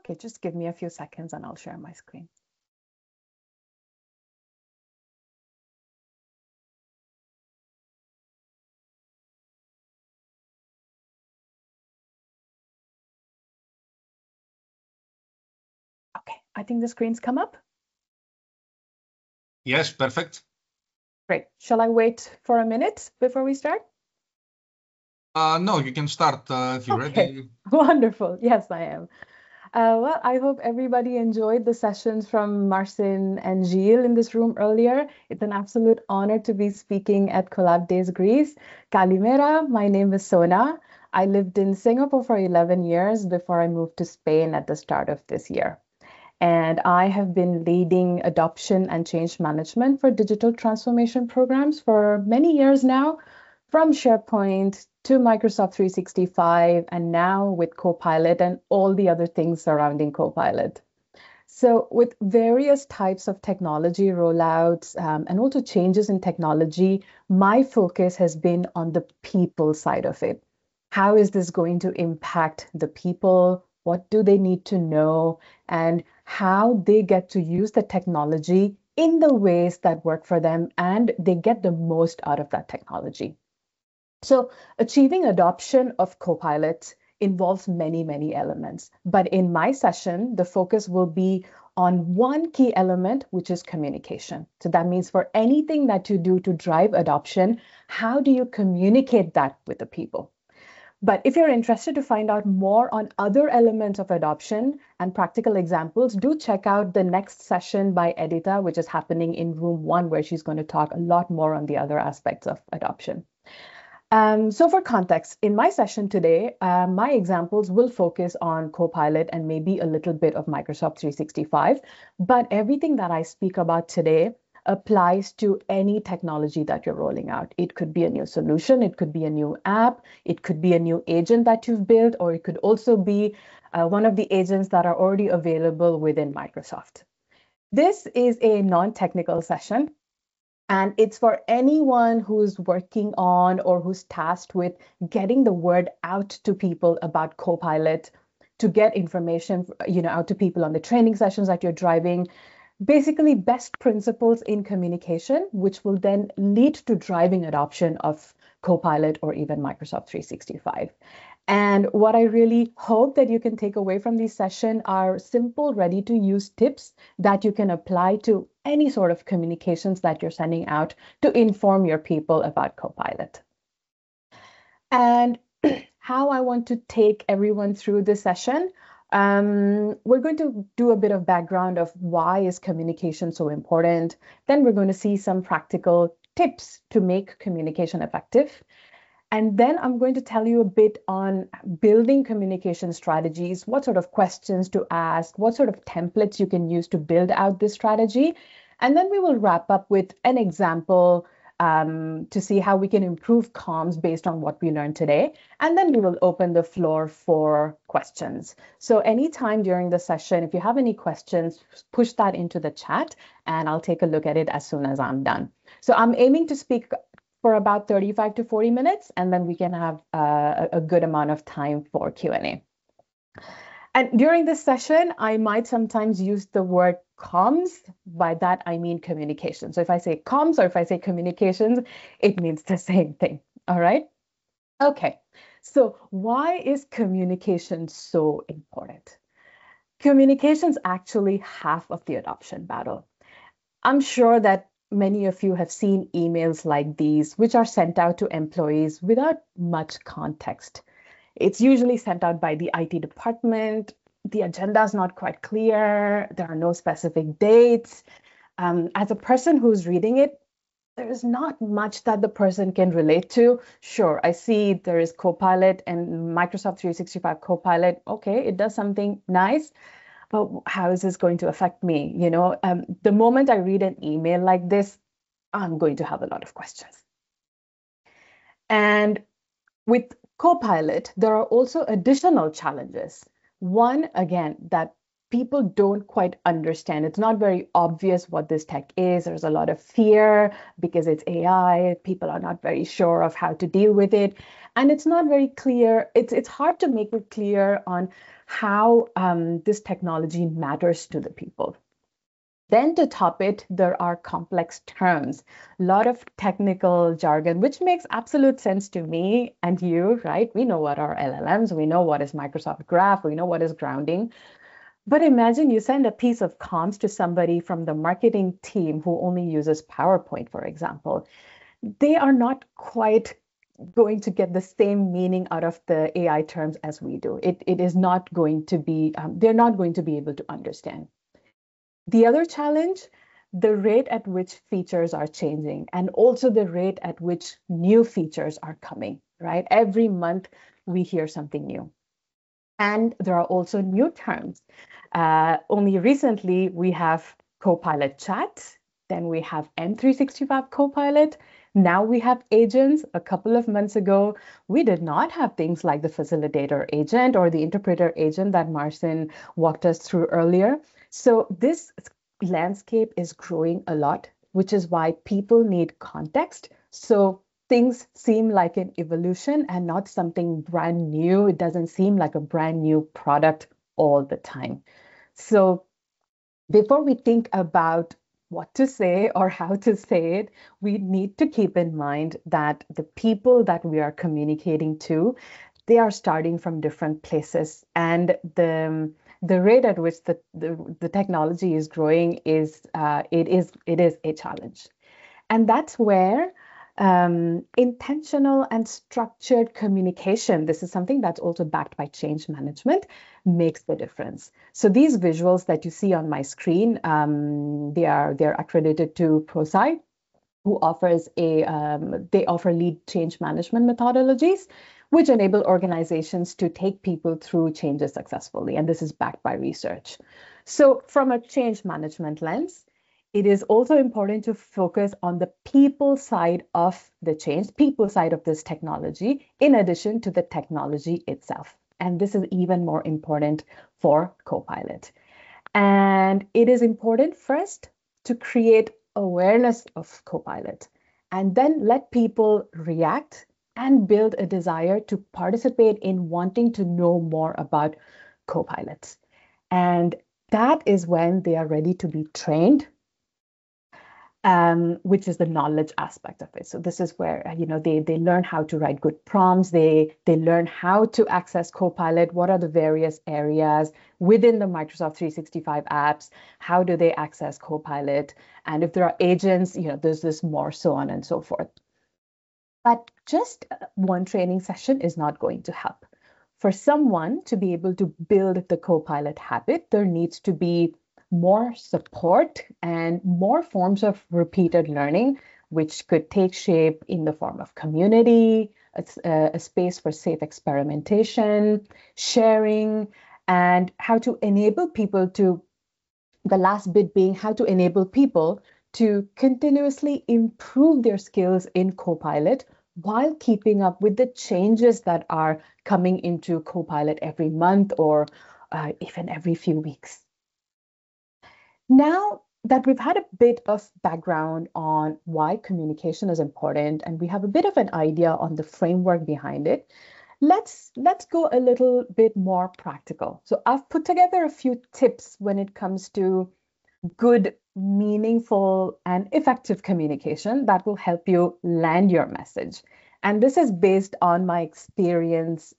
Okay, just give me a few seconds and I'll share my screen. Okay, I think the screen's come up. Yes, perfect. Great. Shall I wait for a minute before we start? No, you can start if you're ready. Wonderful. Yes, I am. Well, I hope everybody enjoyed the sessions from Marcin and Gilles in this room earlier. It's an absolute honor to be speaking at Collabdays Greece. Kalimera, my name is Sohna. I lived in Singapore for 11 years before I moved to Spain at the start of this year. And I have been leading adoption and change management for digital transformation programs for many years now, from SharePoint to Microsoft 365, and now with Copilot and all the other things surrounding Copilot. So with various types of technology rollouts and also changes in technology, my focus has been on the people side of it. How is this going to impact the people? What do they need to know? And how they get to use the technology in the ways that work for them and they get the most out of that technology. So achieving adoption of Copilot involves many, many elements. But in my session, the focus will be on one key element, which is communication. So that means for anything that you do to drive adoption, how do you communicate that with the people? But if you're interested to find out more on other elements of adoption and practical examples, do check out the next session by Edita, which is happening in room 1, where she's going to talk a lot more on the other aspects of adoption. So for context, in my session today, my examples will focus on Copilot and maybe a little bit of Microsoft 365, but everything that I speak about today applies to any technology that you're rolling out. It could be a new solution, it could be a new app, it could be a new agent that you've built, or it could also be one of the agents that are already available within Microsoft. This is a non-technical session. And it's for anyone who's working on or who's tasked with getting the word out to people about Copilot, to get information, out to people on the training sessions that you're driving. Basically, best principles in communication, which will then lead to driving adoption of Copilot or even Microsoft 365. And what I really hope that you can take away from this session are simple, ready-to-use tips that you can apply to any sort of communications that you're sending out to inform your people about Copilot. And how I want to take everyone through this session, we're going to do a bit of background of why is communication so important. Then we're going to see some practical tips to make communication effective. And then I'm going to tell you a bit on building communication strategies, what sort of questions to ask, what sort of templates you can use to build out this strategy. And then we will wrap up with an example to see how we can improve comms based on what we learned today. And then we will open the floor for questions. So anytime during the session, if you have any questions, push that into the chat and I'll take a look at it as soon as I'm done. So I'm aiming to speak for about 35 to 40 minutes, and then we can have a good amount of time for Q&A. And during this session, I might sometimes use the word comms. By that, I mean communication. So if I say comms or if I say communications, it means the same thing, all right? Okay, so why is communication so important? Communication's actually half of the adoption battle. I'm sure that many of you have seen emails like these, which are sent out to employees without much context. It's usually sent out by the IT department. The agenda is not quite clear. There are no specific dates. As a person who's reading it, there's not much that the person can relate to. Sure, I see there is Copilot and Microsoft 365 Copilot. Okay, it does something nice. But how is this going to affect me? The moment I read an email like this, I'm going to have a lot of questions. And with Copilot, there are also additional challenges. One, again, that people don't quite understand. It's not very obvious what this tech is. There's a lot of fear because it's AI. People are not very sure of how to deal with it. And it's not very clear. It's hard to make it clear on how this technology matters to the people. Then to top it, there are complex terms, a lot of technical jargon, which makes absolute sense to me and you, right? We know what are LLMs, we know what is Microsoft Graph, we know what is grounding. But imagine you send a piece of comms to somebody from the marketing team who only uses PowerPoint, for example. They are not quite going to get the same meaning out of the AI terms as we do. It is not going to be, they're not going to be able to understand. The other challenge, the rate at which features are changing and also the rate at which new features are coming, right? Every month we hear something new. And there are also new terms. Only recently we have Copilot Chat, then we have M365 Copilot. Now we have agents. A couple of months ago, we did not have things like the facilitator agent or the interpreter agent that Marcin walked us through earlier. So this landscape is growing a lot, which is why people need context. So things seem like an evolution and not something brand new. It doesn't seem like a brand new product all the time. So before we think about what to say or how to say it, we need to keep in mind that the people that we are communicating to, they are starting from different places, and the rate at which the technology is growing is it is a challenge. And that's where intentional and structured communication, this is something that's also backed by change management, makes the difference. So these visuals that you see on my screen, they're accredited to ProSci, who offers they offer lead change management methodologies, which enable organizations to take people through changes successfully. And this is backed by research. So from a change management lens, it is also important to focus on the people side of the change, people side of this technology, in addition to the technology itself. And this is even more important for Copilot. And it is important first to create awareness of Copilot and then let people react and build a desire to participate in wanting to know more about Copilot. And that is when they are ready to be trained, which is the knowledge aspect of it. So this is where they learn how to write good prompts. They learn how to access Copilot. What are the various areas within the Microsoft 365 apps? How do they access Copilot? And if there are agents, there's this more, so on and so forth. But just one training session is not going to help. For someone to be able to build the Copilot habit, there needs to be more support and more forms of repeated learning, which could take shape in the form of community, a space for safe experimentation, sharing, and how to enable people to, the last bit being how to enable people to continuously improve their skills in Copilot while keeping up with the changes that are coming into Copilot every month or even every few weeks. Now that we've had a bit of background on why communication is important and we have a bit of an idea on the framework behind it, let's go a little bit more practical. So I've put together a few tips when it comes to good, meaningful, and effective communication that will help you land your message. And this is based on my experience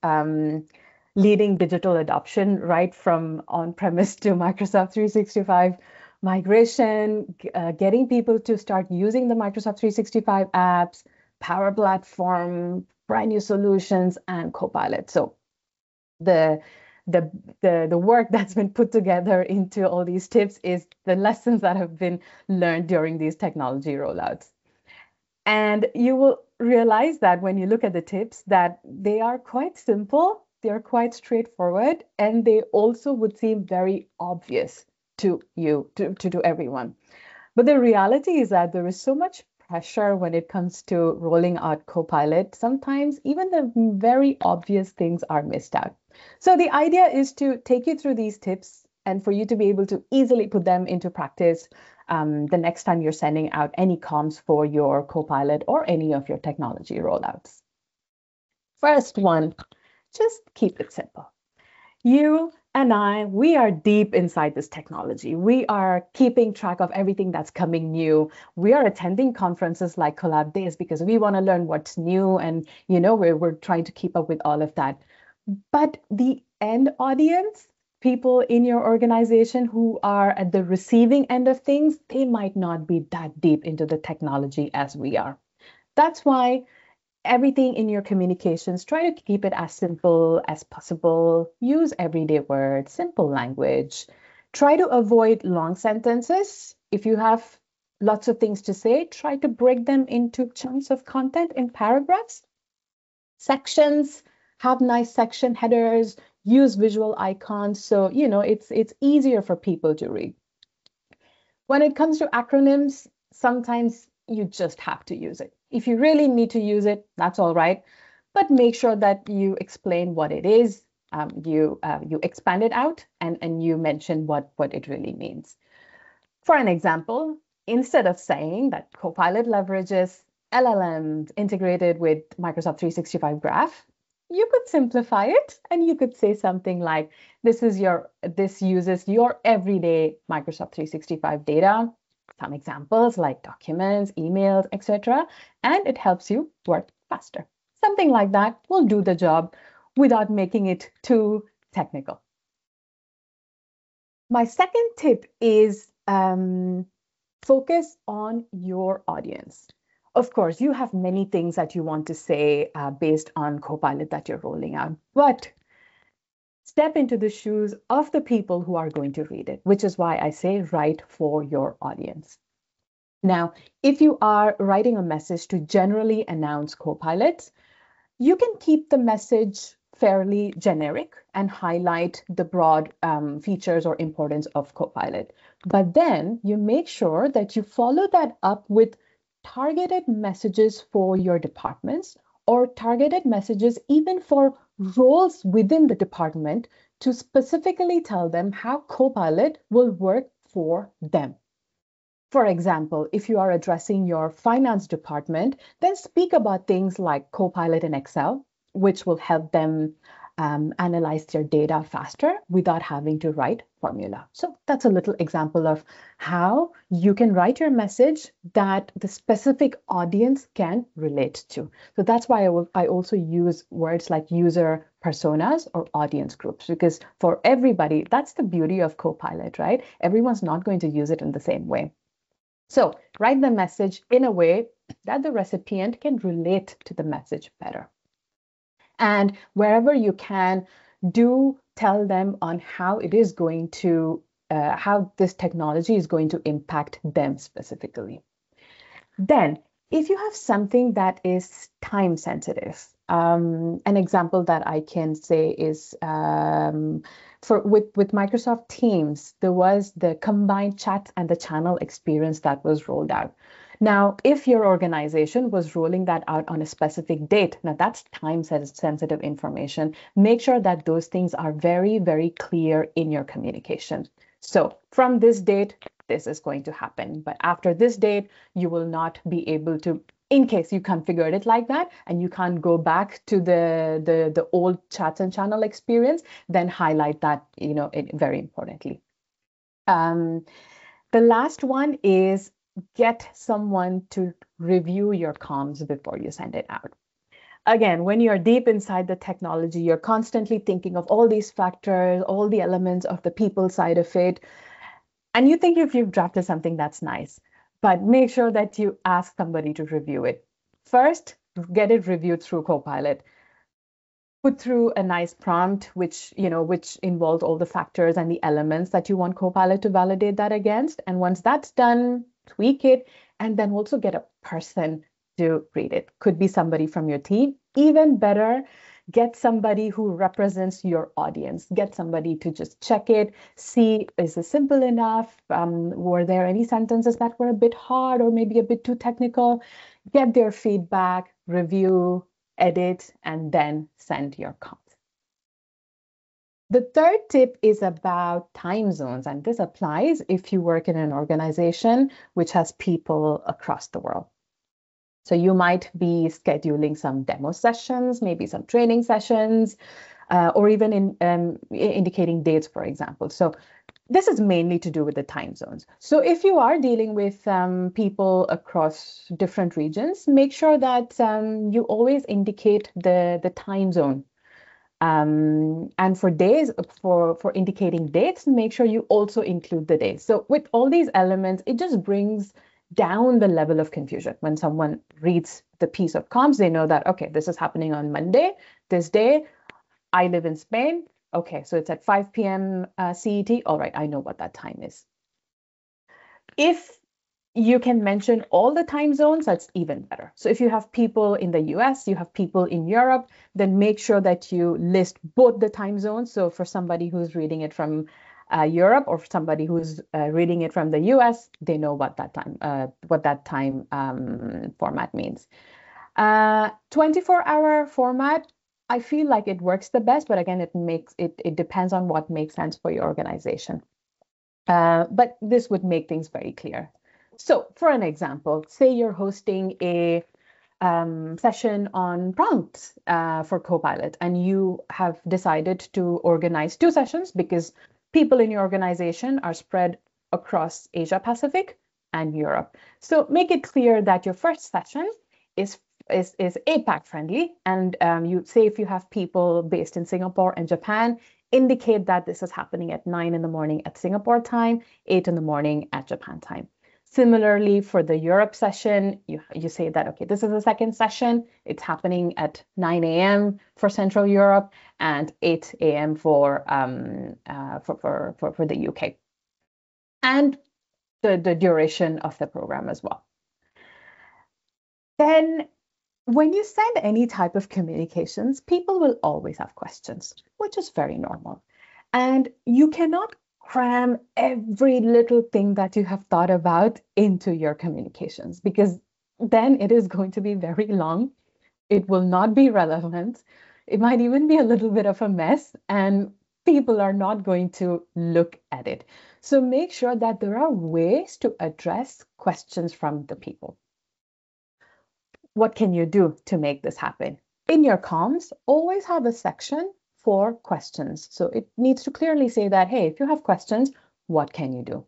leading digital adoption right from on-premise to Microsoft 365 migration, getting people to start using the Microsoft 365 apps, Power Platform, brand new solutions, and Copilot. So the work that's been put together into all these tips is the lessons that have been learned during these technology rollouts. And you will realize that when you look at the tips that they are quite simple, they're quite straightforward, and they also would seem very obvious to you, to everyone. But the reality is that there is so much pressure when it comes to rolling out Copilot. Sometimes even the very obvious things are missed out. So the idea is to take you through these tips and for you to be able to easily put them into practice the next time you're sending out any comms for your Copilot or any of your technology rollouts. First one, just keep it simple. You and I, we are deep inside this technology. We are keeping track of everything that's coming new. We are attending conferences like Collabdays because we want to learn what's new, and we're trying to keep up with all of that. But the end audience, people in your organization who are at the receiving end of things, they might not be that deep into the technology as we are. That's why everything in your communications, try to keep it as simple as possible. Use everyday words, simple language. Try to avoid long sentences. If you have lots of things to say, try to break them into chunks of content in paragraphs. Sections, have nice section headers, use visual icons so it's easier for people to read. When it comes to acronyms, sometimes you just have to use it. If you really need to use it, that's all right. But make sure that you explain what it is, you expand it out, and you mention what it really means. For an example, instead of saying that Copilot leverages LLMs integrated with Microsoft 365 Graph, you could simplify it and you could say something like, this uses your everyday Microsoft 365 data, some examples like documents, emails, etc., and it helps you work faster. Something like that will do the job without making it too technical. My second tip is focus on your audience. Of course, you have many things that you want to say based on Copilot that you're rolling out, but step into the shoes of the people who are going to read it, which is why I say write for your audience. Now, if you are writing a message to generally announce Copilot, you can keep the message fairly generic and highlight the broad features or importance of Copilot. But then you make sure that you follow that up with targeted messages for your departments or targeted messages even for roles within the department to specifically tell them how Copilot will work for them. For example, if you are addressing your finance department, then speak about things like Copilot in Excel, which will help them analyze their data faster without having to write formula. So that's a little example of how you can write your message that the specific audience can relate to. So that's why I also use words like user personas or audience groups, because for everybody, that's the beauty of Copilot, right? Everyone's not going to use it in the same way. So write the message in a way that the recipient can relate to the message better. And wherever you can, do tell them on how it is going to, how this technology is going to impact them specifically. Then, if you have something that is time sensitive, an example that I can say is with Microsoft Teams, there was the combined chat and the channel experience that was rolled out. Now, if your organization was rolling that out on a specific date, now that's time sensitive information. Make sure that those things are very, very clear in your communication. So from this date, this is going to happen. But after this date, you will not be able to, in case you configured it like that and you can't go back to the old chat and channel experience, then highlight that, very importantly. The last one is get someone to review your comms before you send it out. Again, when you're deep inside the technology, you're constantly thinking of all these factors, all the elements of the people side of it. And you think if you've drafted something that's nice, but make sure that you ask somebody to review it. First, get it reviewed through Copilot. Put through a nice prompt, which involves all the factors and the elements that you want Copilot to validate that against. And once that's done, tweak it, and then also get a person to read it. Could be somebody from your team. Even better, get somebody who represents your audience. Get somebody to just check it, see, is it simple enough? Were there any sentences that were a bit hard or maybe a bit too technical? Get their feedback, review, edit, and then send your comments. The third tip is about time zones, and this applies if you work in an organization which has people across the world. So you might be scheduling some demo sessions, maybe some training sessions, or even indicating dates, for example. So this is mainly to do with the time zones. So if you are dealing with people across different regions, make sure that you always indicate the time zone. And for days, for indicating dates, make sure you also include the days. So with all these elements, it just brings down the level of confusion. When someone reads the piece of comms, they know that, okay, this is happening on Monday, this day. I live in Spain. Okay, so it's at 5 p.m. CET. All right, I know what that time is. If you can mention all the time zones, that's even better. So if you have people in the US, you have people in Europe, then make sure that you list both the time zones. So for somebody who's reading it from Europe or somebody who's reading it from the US, they know what that time format means. 24-hour format, I feel like it works the best, but again, it depends on what makes sense for your organization. But this would make things very clear. So for an example, say you're hosting a session on prompts for Copilot, and you have decided to organize two sessions because people in your organization are spread across Asia Pacific and Europe. So make it clear that your first session is APAC friendly, and you say if you have people based in Singapore and Japan, indicate that this is happening at 9 in the morning at Singapore time, 8 in the morning at Japan time. Similarly, for the Europe session, you say that, okay, this is the second session. It's happening at 9 a.m. for Central Europe and 8 a.m. for the UK. And the duration of the program as well. Then when you send any type of communications, people will always have questions, which is very normal. And you cannot cram every little thing that you have thought about into your communications, because then it is going to be very long. It will not be relevant. It might even be a little bit of a mess, and people are not going to look at it. So make sure that there are ways to address questions from the people. What can you do to make this happen? In your comms, always have a section for questions. So it needs to clearly say that, hey, if you have questions, what can you do?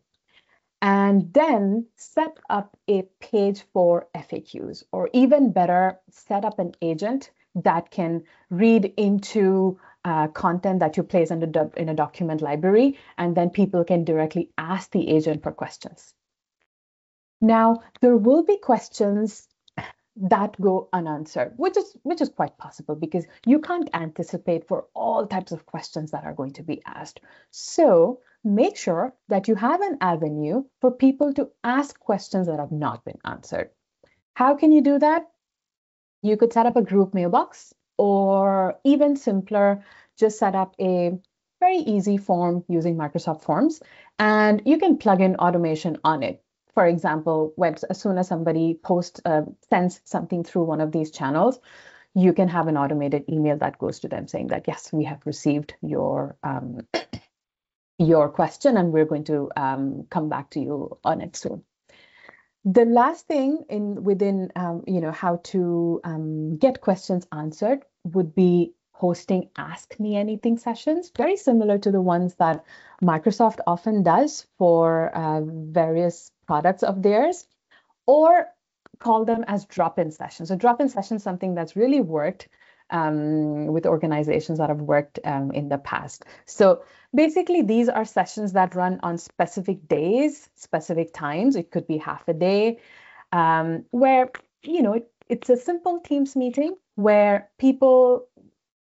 And then set up a page for FAQs, or even better, set up an agent that can read into content that you place in a document library, and then people can directly ask the agent for questions. Now, there will be questions that go unanswered, which is quite possible because you can't anticipate for all types of questions that are going to be asked. So make sure that you have an avenue for people to ask questions that have not been answered. How can you do that? You could set up a group mailbox, or even simpler, just set up a very easy form using Microsoft Forms, and you can plug in automation on it. For example, as soon as somebody sends something through one of these channels, you can have an automated email that goes to them saying that, yes, we have received your question, and we're going to come back to you on it soon. The last thing within how to get questions answered would be hosting Ask Me Anything sessions, very similar to the ones that Microsoft often does for various products of theirs, or call them as drop-in sessions. So drop-in sessions, something that's really worked with organizations that have worked in the past. So basically, these are sessions that run on specific days, specific times. It could be half a day, where it's a simple Teams meeting where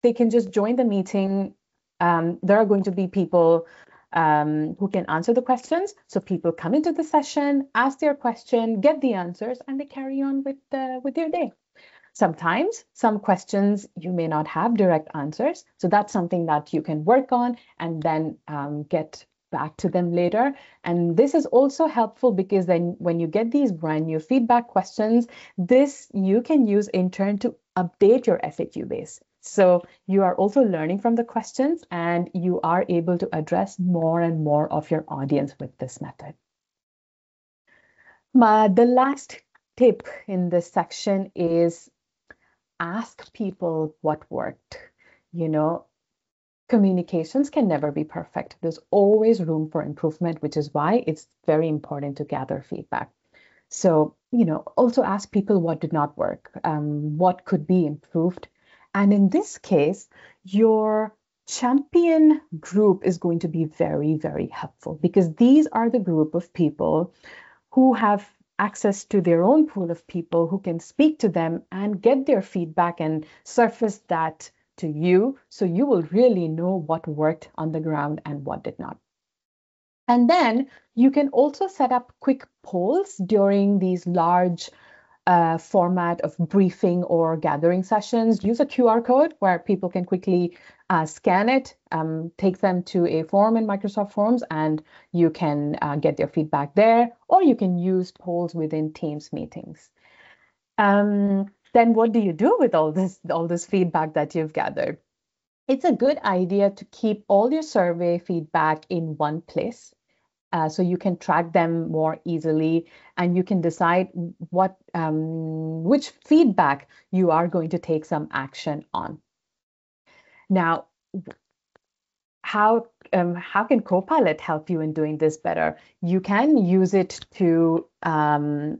they can just join the meeting. There are going to be people who can answer the questions. So people come into the session, ask their question, get the answers, and they carry on with their day. Sometimes some questions you may not have direct answers. So that's something that you can work on and then get back to them later. And this is also helpful because then when you get these brand new feedback questions, this you can use in turn to update your FAQ base. So you are also learning from the questions, and you are able to address more and more of your audience with this method. The last tip in this section is ask people what worked. You know, communications can never be perfect. There's always room for improvement, which is why it's very important to gather feedback. So, also ask people what did not work, what could be improved. And in this case, your champion group is going to be very, very helpful, because these are the group of people who have access to their own pool of people who can speak to them and get their feedback and surface that to you. So you will really know what worked on the ground and what did not. And then you can also set up quick polls during these large format of briefing or gathering sessions. Use a QR code where people can quickly scan it, take them to a form in Microsoft Forms, and you can get their feedback there, or you can use polls within Teams meetings. Then what do you do with all this feedback that you've gathered? It's a good idea to keep all your survey feedback in one place, so you can track them more easily, and you can decide which feedback you are going to take some action on. Now, how can Copilot help you in doing this better? You can use it to,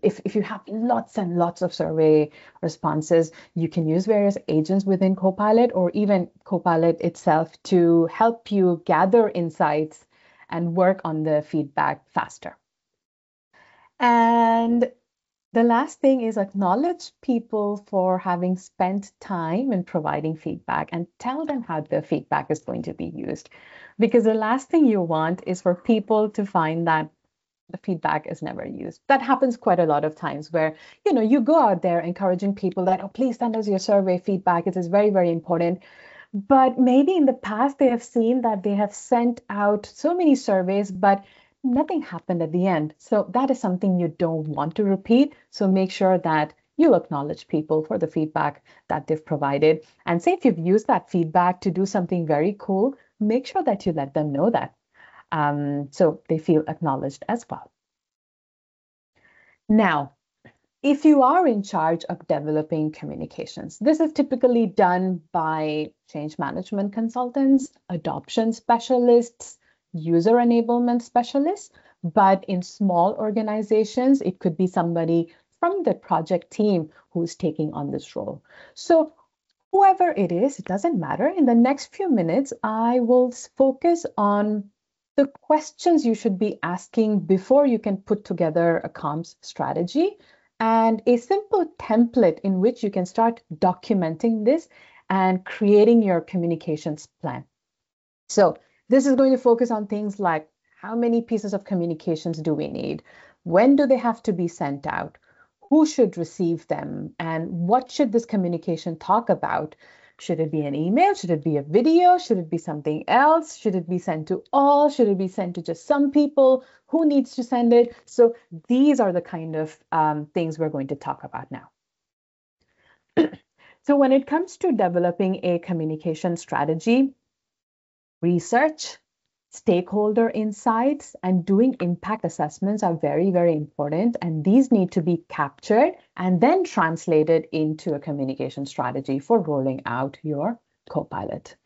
if you have lots and lots of survey responses, you can use various agents within Copilot, or even Copilot itself, to help you gather insights and work on the feedback faster. And the last thing is acknowledge people for having spent time in providing feedback, and tell them how the feedback is going to be used. Because the last thing you want is for people to find that the feedback is never used. That happens quite a lot of times, where you go out there encouraging people that, oh, please send us your survey feedback. It is very, very important. But maybe in the past they have seen that they have sent out so many surveys, but nothing happened at the end. So that is something you don't want to repeat. So make sure that you acknowledge people for the feedback that they've provided. And say if you've used that feedback to do something very cool, make sure that you let them know that, so they feel acknowledged as well. Now, if you are in charge of developing communications, this is typically done by change management consultants, adoption specialists, user enablement specialists. But in small organizations, it could be somebody from the project team who's taking on this role. So whoever it is, it doesn't matter. In the next few minutes, I will focus on the questions you should be asking before you can put together a comms strategy, and a simple template in which you can start documenting this and creating your communications plan. So this is going to focus on things like, how many pieces of communications do we need? When do they have to be sent out? Who should receive them? And what should this communication talk about? Should it be an email? Should it be a video? Should it be something else? Should it be sent to all? Should it be sent to just some people? Who needs to send it? So these are the kind of things we're going to talk about now. So when it comes to developing a communication strategy, research, stakeholder insights, and doing impact assessments are very, very important. And these need to be captured and then translated into a communication strategy for rolling out your Copilot.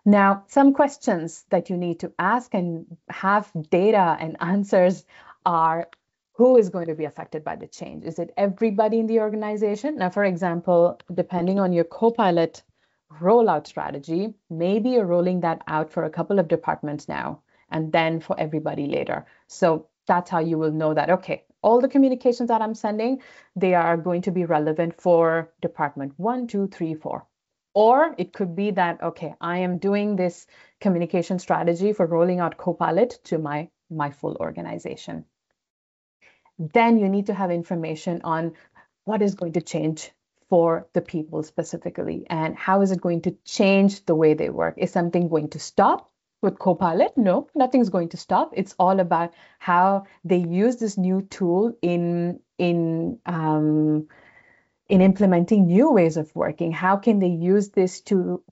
Now, some questions that you need to ask and have data and answers are, who is going to be affected by the change? Is it everybody in the organization? Now, for example, depending on your Copilot rollout strategy, maybe you're rolling that out for a couple of departments now, and then for everybody later. So that's how you will know that, okay, all the communications that I'm sending, they are going to be relevant for department 1, 2, 3, 4. Or it could be that, okay, I am doing this communication strategy for rolling out Copilot to my full organization. Then you need to have information on what is going to change for the people specifically, and how is it going to change the way they work? Is something going to stop with Copilot? No, nothing's going to stop. It's all about how they use this new tool in in implementing new ways of working. How can they use this to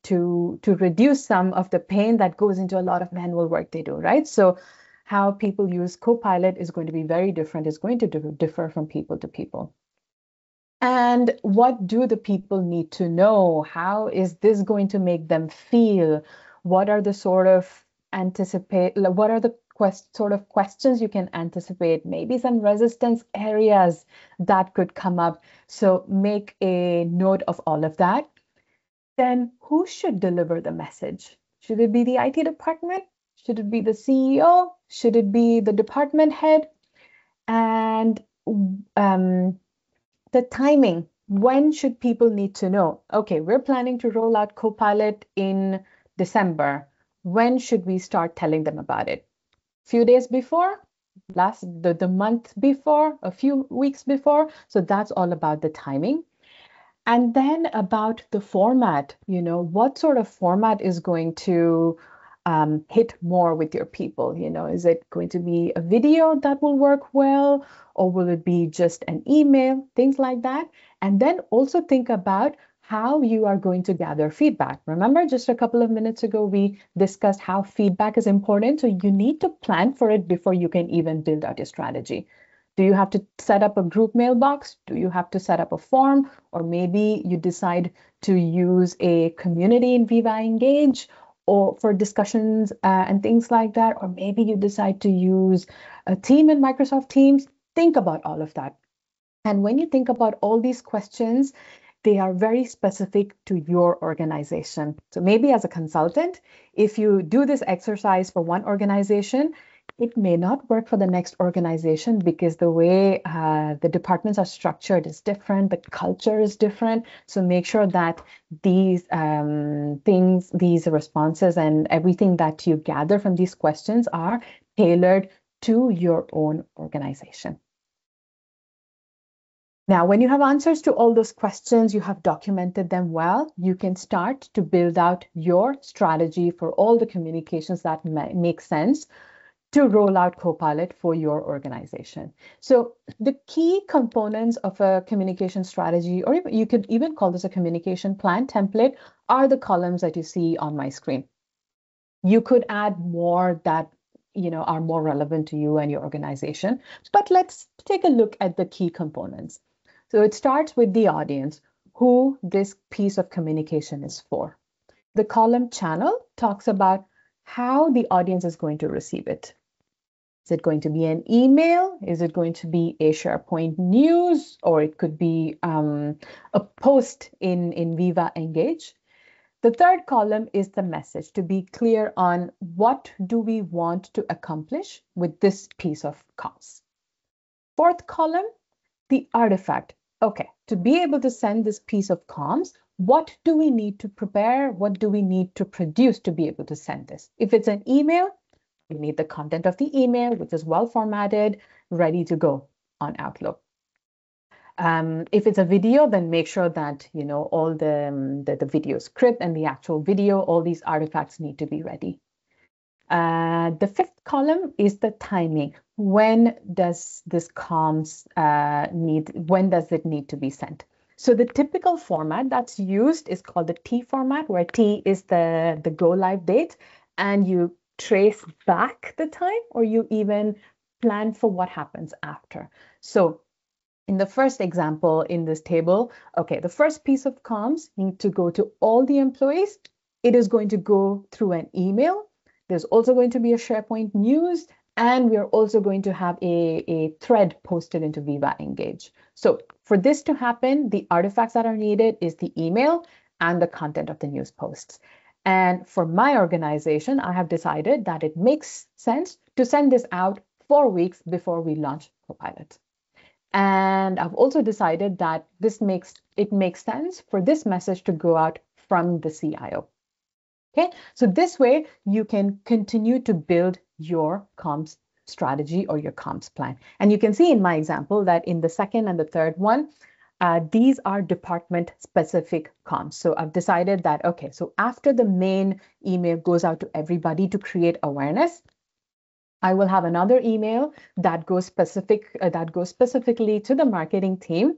reduce some of the pain that goes into a lot of manual work they do, right? So how people use Copilot is going to be very different. It's going to differ from people to people. And what do the people need to know? How is this going to make them feel? What are the sort of what are the sort of questions you can anticipate? Maybe some resistance areas that could come up. So make a note of all of that. Then who should deliver the message? Should it be the IT department? Should it be the CEO? Should it be the department head? And the timing. When should people need to know? Okay, we're planning to roll out Copilot in December. When should we start telling them about it? Few days before, the month before, a few weeks before. So that's all about the timing. And then about the format, what sort of format is going to hit more with your people? Is it going to be a video that will work well, or will it be just an email, things like that? And then also think about how you are going to gather feedback. Remember, just a couple of minutes ago, we discussed how feedback is important. So you need to plan for it before you can even build out your strategy. Do you have to set up a group mailbox? Do you have to set up a form? Or maybe you decide to use a community in Viva Engage or for discussions and things like that. Or maybe you decide to use a team in Microsoft Teams. Think about all of that. And when you think about all these questions, they are very specific to your organization. So maybe as a consultant, if you do this exercise for one organization, it may not work for the next organization because the way the departments are structured is different, the culture is different. So make sure that these things, these responses, and everything that you gather from these questions are tailored to your own organization. Now, when you have answers to all those questions, you have documented them well, you can start to build out your strategy for all the communications that make sense to roll out Copilot for your organization. So the key components of a communication strategy, or you could even call this a communication plan template, are the columns that you see on my screen. You could add more that are more relevant to you and your organization, but let's take a look at the key components. So it starts with the audience, who this piece of communication is for. The column channel talks about how the audience is going to receive it. Is it going to be an email? Is it going to be a SharePoint news? Or it could be a post in Viva Engage. The third column is the message, to be clear on what do we want to accomplish with this piece of comms. Fourth column, the artifact. Okay, to be able to send this piece of comms, what do we need to prepare? What do we need to produce to be able to send this? If it's an email, you need the content of the email, which is well formatted, ready to go on Outlook. If it's a video, then make sure that all the video script and the actual video, all these artifacts need to be ready. The fifth column is the timing. When does this comms when does it need to be sent? So the typical format that's used is called the T format, where T is the go live date, and you trace back the time, or you even plan for what happens after. So in the first example in this table, okay, the first piece of comms needs to go to all the employees. It is going to go through an email. There's also going to be a SharePoint news, and we are also going to have a thread posted into Viva Engage. So for this to happen, the artifacts that are needed is the email and the content of the news posts. And for my organization, I have decided that it makes sense to send this out 4 weeks before we launch Copilot. And I've also decided that it makes sense for this message to go out from the CIO. Okay, so this way you can continue to build your comms strategy or your comms plan. And you can see in my example that in the second and the third one, these are department specific comms. So I've decided that, okay, so after the main email goes out to everybody to create awareness, I will have another email that goes specifically to the marketing team.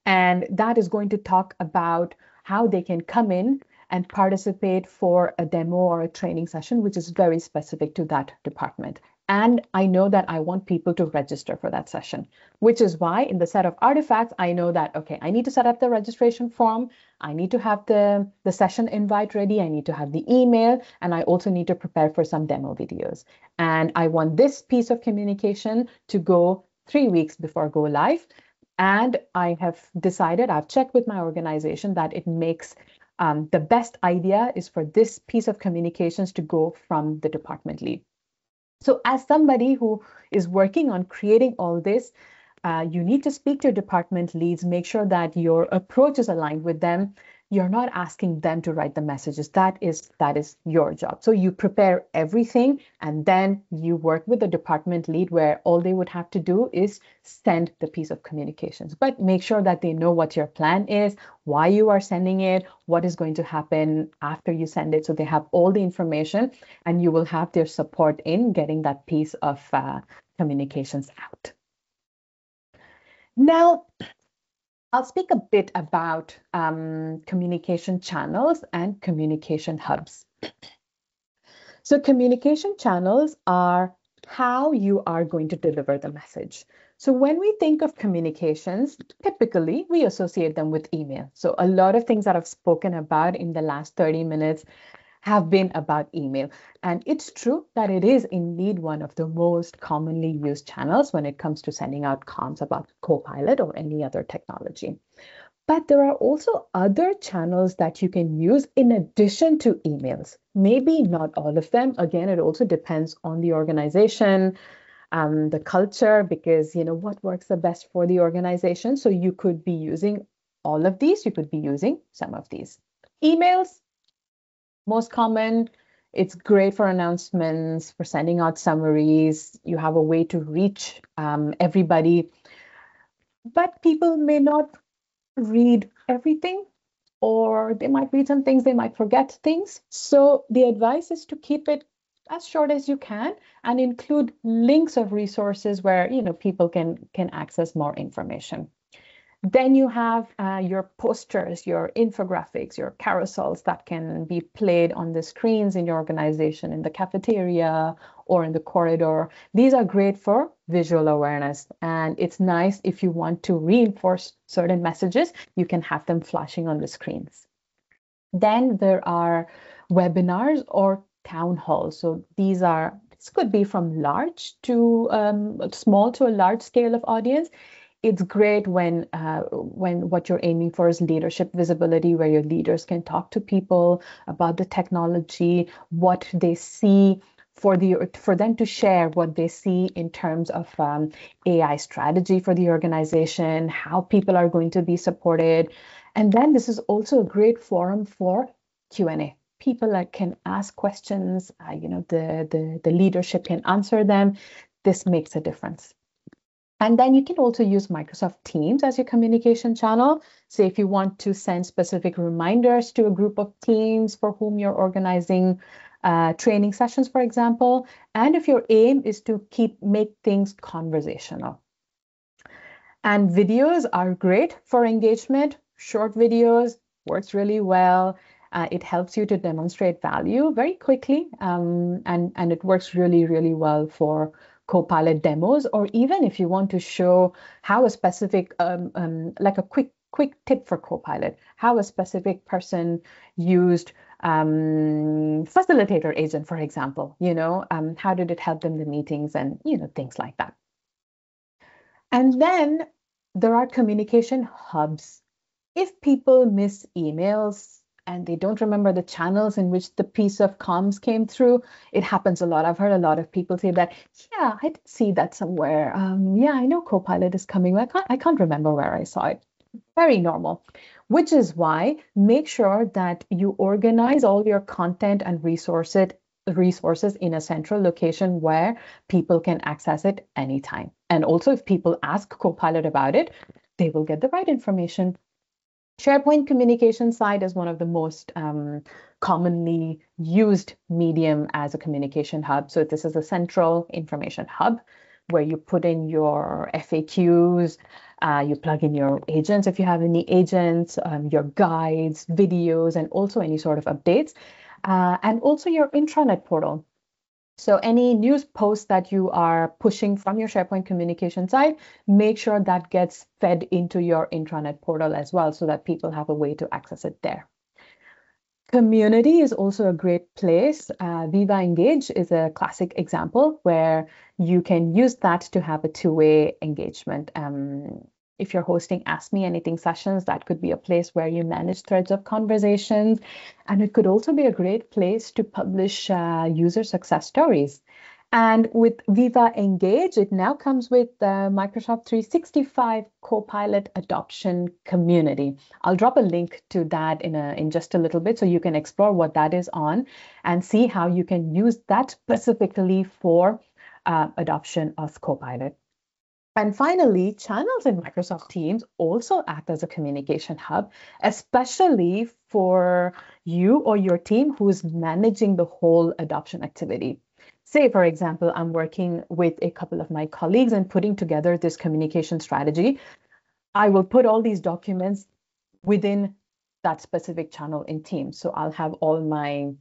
And that is going to talk about how they can come in and participate for a demo or a training session, which is very specific to that department. And I know that I want people to register for that session, which is why in the set of artifacts, I know that, okay, I need to set up the registration form. I need to have the session invite ready. I need to have the email, and I also need to prepare for some demo videos. And I want this piece of communication to go 3 weeks before go live. And I have decided, I've checked with my organization that it makes the best idea is for this piece of communications to go from the department lead. So as somebody who is working on creating all this, you need to speak to department leads, make sure that your approach is aligned with them. You're not asking them to write the messages. That is your job. So you prepare everything and then you work with the department lead where all they would have to do is send the piece of communications. But make sure that they know what your plan is, why you are sending it, what is going to happen after you send it. So they have all the information and you will have their support in getting that piece of communications out. Now, I'll speak a bit about communication channels and communication hubs. So communication channels are how you are going to deliver the message. So when we think of communications, typically we associate them with email. So a lot of things that I've spoken about in the last 30 minutes have been about email. And it's true that it is indeed one of the most commonly used channels when it comes to sending out comms about Copilot or any other technology. But there are also other channels that you can use in addition to emails. Maybe not all of them. Again, it also depends on the organization, the culture, because what works the best for the organization. So you could be using all of these. You could be using some of these. Emails, most common. It's great for announcements, for sending out summaries. You have a way to reach everybody. But people may not read everything, or they might read some things, they might forget things. So the advice is to keep it as short as you can and include links of resources where people can access more information. Then you have your posters, your infographics, your carousels that can be played on the screens in your organization, in the cafeteria or in the corridor. These are great for visual awareness. And it's nice if you want to reinforce certain messages, you can have them flashing on the screens. Then there are webinars or town halls. So this could be from large to small to a large scale of audience. It's great when what you're aiming for is leadership visibility, where your leaders can talk to people about the technology, what they see, for them to share what they see in terms of AI strategy for the organization, how people are going to be supported. And then this is also a great forum for Q&A. People that can ask questions, the leadership can answer them. This makes a difference. And then you can also use Microsoft Teams as your communication channel. So if you want to send specific reminders to a group of teams for whom you're organizing training sessions, for example, and if your aim is to make things conversational. And videos are great for engagement. Short videos works really well. It helps you to demonstrate value very quickly, and it works really, really well for Copilot demos, or even if you want to show how a specific, like a quick tip for Copilot, how a specific person used facilitator agent, for example, how did it help them in the meetings and, things like that. And then there are communication hubs. If people miss emails and they don't remember the channels in which the piece of comms came through, it happens a lot. I've heard a lot of people say that, yeah, I did see that somewhere. Yeah, I know Copilot is coming. I can't remember where I saw it. Very normal, which is why make sure that you organize all your content and resources in a central location where people can access it anytime. And also if people ask Copilot about it, they will get the right information. SharePoint communication site is one of the most commonly used medium as a communication hub. So this is a central information hub. where you put in your FAQs, you plug in your agents if you have any agents, your guides, videos, and also any sort of updates, and also your intranet portal. So any news posts that you are pushing from your SharePoint communication site, make sure that gets fed into your intranet portal as well, so that people have a way to access it there. Community is also a great place. Viva Engage is a classic example where you can use that to have a two-way engagement. If you're hosting Ask Me Anything sessions, that could be a place where you manage threads of conversations. And it could also be a great place to publish user success stories. And with Viva Engage, it now comes with the Microsoft 365 Copilot adoption community. I'll drop a link to that in just a little bit so you can explore what that is on and see how you can use that specifically for adoption of Copilot. And finally, channels in Microsoft Teams also act as a communication hub, especially for you or your team who's managing the whole adoption activity. Say, for example, I'm working with a couple of my colleagues and putting together this communication strategy. I will put all these documents within that specific channel in Teams. So I'll have all my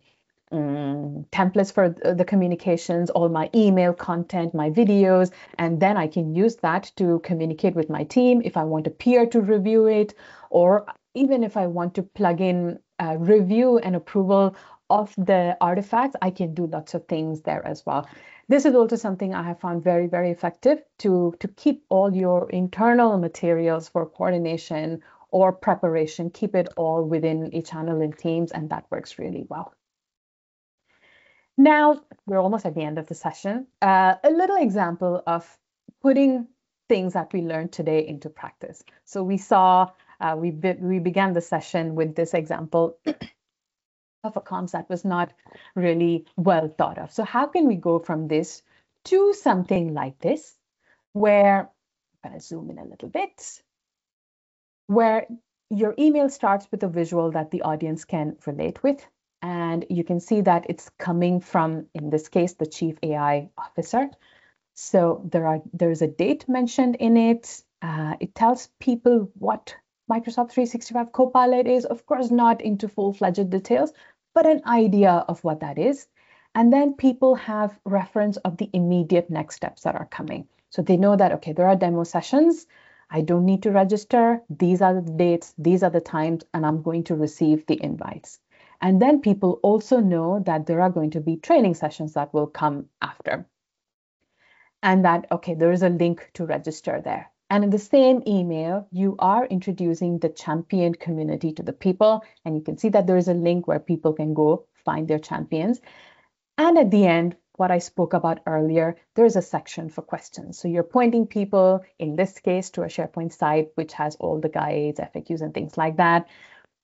templates for the communications, all my email content, my videos, and then I can use that to communicate with my team if I want a peer to review it, or even if I want to plug in review and approval of the artifacts, I can do lots of things there as well. This is also something I have found very, very effective to keep all your internal materials for coordination or preparation, keep it all within a channel in Teams, and that works really well. Now, we're almost at the end of the session. A little example of putting things that we learned today into practice. So we saw, we began the session with this example of a comms that was not really well thought of. So how can we go from this to something like this, where, I'm going to zoom in a little bit, where your email starts with a visual that the audience can relate with. And you can see that it's coming from, in this case, the Chief AI Officer. So there's a date mentioned in it. It tells people what Microsoft 365 Copilot is, of course, not into full-fledged details, but an idea of what that is. And then people have reference of the immediate next steps that are coming. So they know that, okay, there are demo sessions. I don't need to register. These are the dates, these are the times, and I'm going to receive the invites. And then people also know that there are going to be training sessions that will come after. And that, okay, there is a link to register there. And in the same email, you are introducing the champion community to the people. And you can see that there is a link where people can go find their champions. And at the end, what I spoke about earlier, there's a section for questions. So you're pointing people, in this case, to a SharePoint site, which has all the guides, FAQs, and things like that.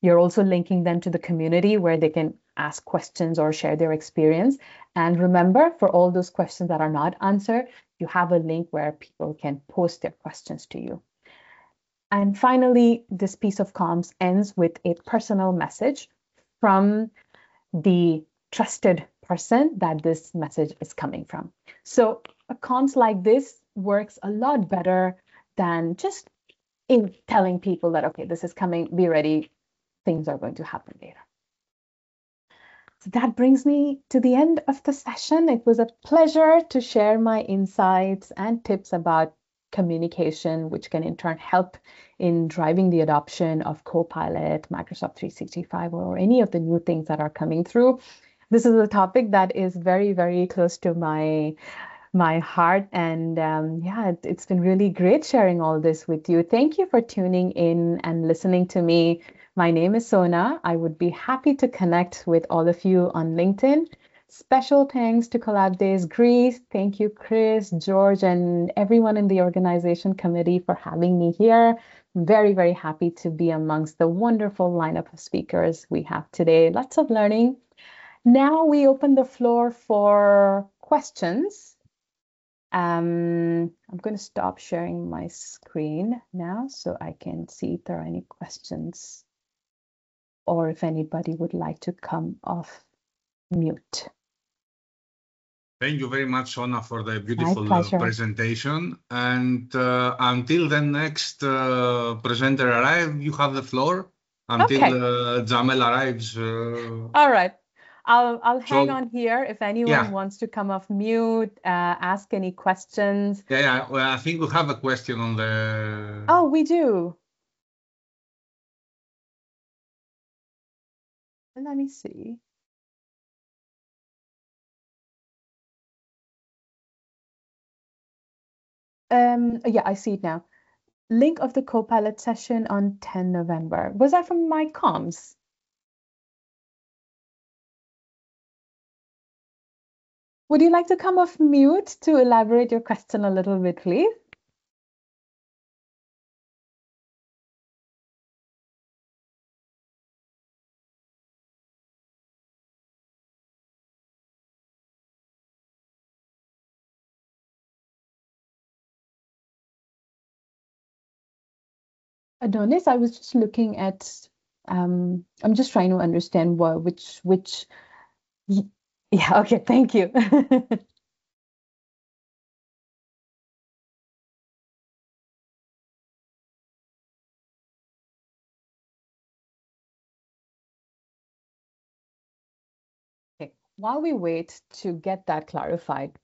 You're also linking them to the community where they can ask questions or share their experience. And remember, for all those questions that are not answered, you have a link where people can post their questions to you. And finally, this piece of comms ends with a personal message from the trusted person that this message is coming from. So a comms like this works a lot better than just in telling people that, okay, this is coming, be ready, things are going to happen later. So that brings me to the end of the session. It was a pleasure to share my insights and tips about communication, which can in turn help in driving the adoption of Copilot, Microsoft 365, or any of the new things that are coming through. This is a topic that is very, very close to my heart. And yeah, it's been really great sharing all this with you. Thank you for tuning in and listening to me. My name is Sohna. I would be happy to connect with all of you on LinkedIn. Special thanks to Collabdays Greece. Thank you, Chris, George, and everyone in the organization committee for having me here. I'm very, very happy to be amongst the wonderful lineup of speakers we have today. Lots of learning. Now we open the floor for questions. I'm going to stop sharing my screen now so I can see if there are any questions or if anybody would like to come off mute. Thank you very much, Sohna, for the My beautiful pleasure. presentation. And until the next presenter arrives, you have the floor until Okay. Jamel arrives. All right. I'll hang So, on here if anyone yeah, wants to come off mute, ask any questions. yeah. Well, I think we have a question on the. Oh, we do. Let me see. Yeah, I see it now. Link of the Copilot session on 10 November. Was that from my comms? Would you like to come off mute to elaborate your question a little bit, please? Adonis, I was just looking at, I'm just trying to understand which, yeah, okay, thank you. Okay, while we wait to get that clarified,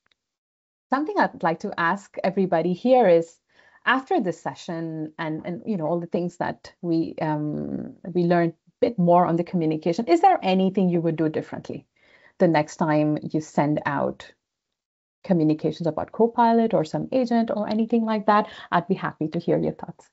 something I'd like to ask everybody here is, after this session and all the things that we learned a bit more on the communication, is there anything you would do differently the next time you send out communications about Copilot or some agent or anything like that? I'd be happy to hear your thoughts.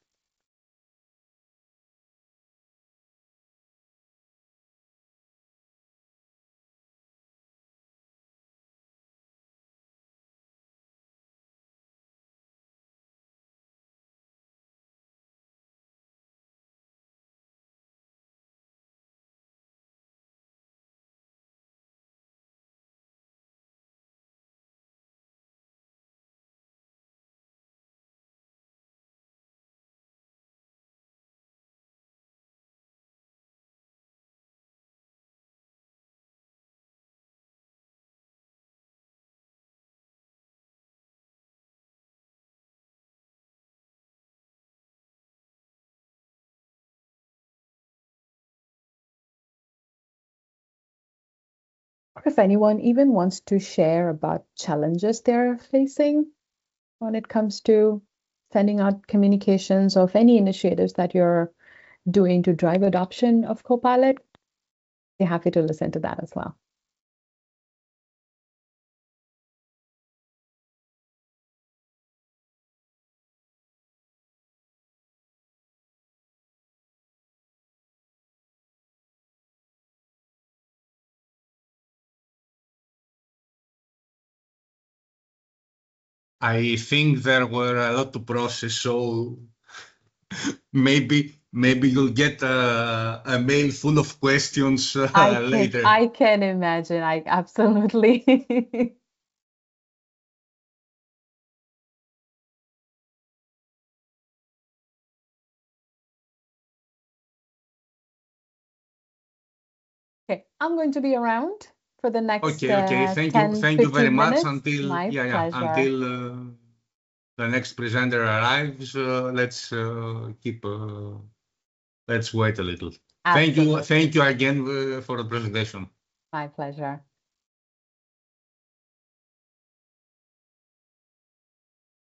If anyone even wants to share about challenges they're facing when it comes to sending out communications, of any initiatives that you're doing to drive adoption of Copilot, be happy to listen to that as well. I think there were a lot to process, so maybe you'll get a mail full of questions later. I can imagine. I absolutely. Okay, I'm going to be around for the next Okay. 10, Thank you very 15 much. minutes. Until My pleasure. until the next presenter arrives. Let's let's wait a little. Absolutely. Thank you again for the presentation. My pleasure.